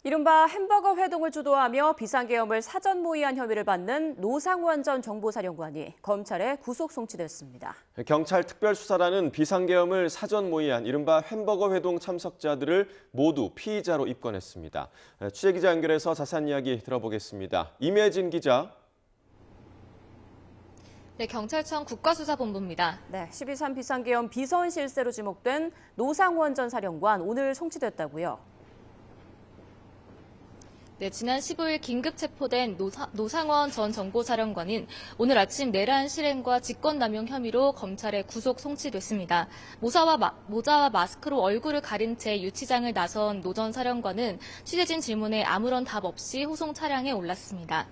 이른바 햄버거 회동을 주도하며 비상계엄을 사전 모의한 혐의를 받는 노상원 전 정보사령관이 검찰에 구속 송치됐습니다. 경찰 특별수사단은 비상계엄을 사전 모의한 이른바 햄버거 회동 참석자들을 모두 피의자로 입건했습니다. 취재기자 연결해서 자세한 이야기 들어보겠습니다. 임혜진 기자. 네, 경찰청 국가수사본부입니다. 네, 12.3 비상계엄 비선 실세로 지목된 노상원 전 사령관 오늘 송치됐다고요? 네, 지난 15일 긴급 체포된 노상원 전 정보사령관은 오늘 아침 내란 실행과 직권남용 혐의로 검찰에 구속 송치됐습니다. 모자와 마스크로 얼굴을 가린 채 유치장을 나선 노 전 사령관은 취재진 질문에 아무런 답 없이 호송 차량에 올랐습니다.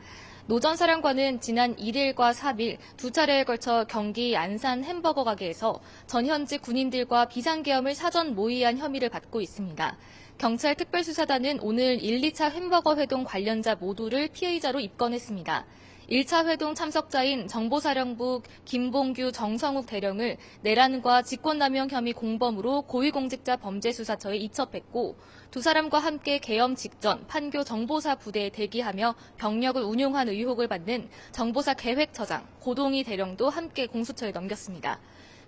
노 전 사령관은 지난 1일과 3일 두 차례에 걸쳐 경기 안산 햄버거 가게에서 전현직 군인들과 비상계엄을 사전 모의한 혐의를 받고 있습니다. 경찰 특별수사단은 오늘 1, 2차 햄버거 회동 관련자 모두를 피의자로 입건했습니다. 1차 회동 참석자인 정보사령부 김봉규, 정성욱 대령을 내란과 직권남용 혐의 공범으로 고위공직자 범죄수사처에 이첩했고 두 사람과 함께 계엄 직전 판교 정보사 부대에 대기하며 병력을 운용한 의혹을 받는 정보사 계획처장 고동희 대령도 함께 공수처에 넘겼습니다.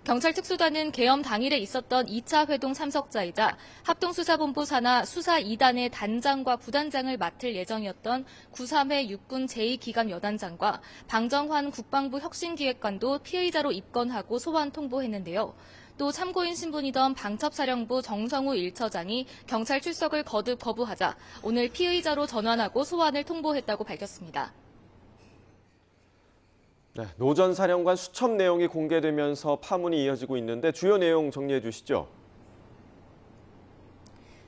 경찰 특수단은 계엄 당일에 있었던 2차 회동 참석자이자 합동수사본부 산하 수사 2단의 단장과 부단장을 맡을 예정이었던 93회 육군 제2기감 여단장과 방정환 국방부 혁신기획관도 피의자로 입건하고 소환 통보했는데요. 또 참고인 신분이던 방첩사령부 정성우 1처장이 경찰 출석을 거듭 거부하자 오늘 피의자로 전환하고 소환을 통보했다고 밝혔습니다. 네, 노 전 사령관 수첩 내용이 공개되면서 파문이 이어지고 있는데 주요 내용 정리해 주시죠.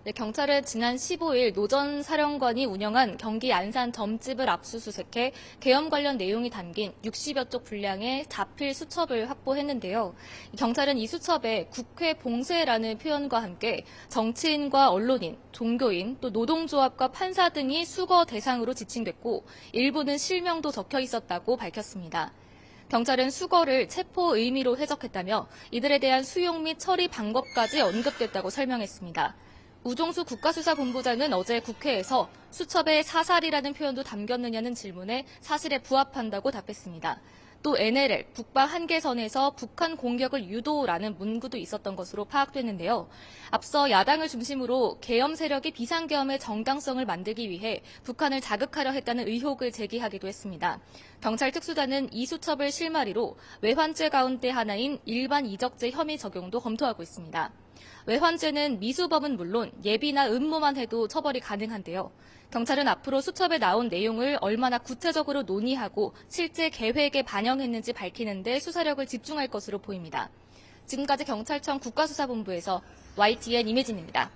네, 경찰은 지난 15일 노 전 사령관이 운영한 경기 안산 점집을 압수수색해 계엄 관련 내용이 담긴 60여 쪽 분량의 자필 수첩을 확보했는데요. 경찰은 이 수첩에 국회 봉쇄라는 표현과 함께 정치인과 언론인, 종교인, 또 노동조합과 판사 등이 수거 대상으로 지칭됐고 일부는 실명도 적혀 있었다고 밝혔습니다. 경찰은 수거를 체포 의미로 해석했다며 이들에 대한 수용 및 처리 방법까지 언급됐다고 설명했습니다. 우종수 국가수사본부장은 어제 국회에서 수첩에 사살이라는 표현도 담겼느냐는 질문에 사실에 부합한다고 답했습니다. 또 NLL, 북방 한계선에서 북한 공격을 유도라는 문구도 있었던 것으로 파악됐는데요. 앞서 야당을 중심으로 계엄 세력이 비상계엄의 정당성을 만들기 위해 북한을 자극하려 했다는 의혹을 제기하기도 했습니다. 경찰 특수단은 이 수첩을 실마리로 외환죄 가운데 하나인 일반 이적죄 혐의 적용도 검토하고 있습니다. 외환죄는 미수범은 물론 예비나 음모만 해도 처벌이 가능한데요. 경찰은 앞으로 수첩에 나온 내용을 얼마나 구체적으로 논의하고 실제 계획에 반영했는지 밝히는 데 수사력을 집중할 것으로 보입니다. 지금까지 경찰청 국가수사본부에서 YTN 임혜진입니다.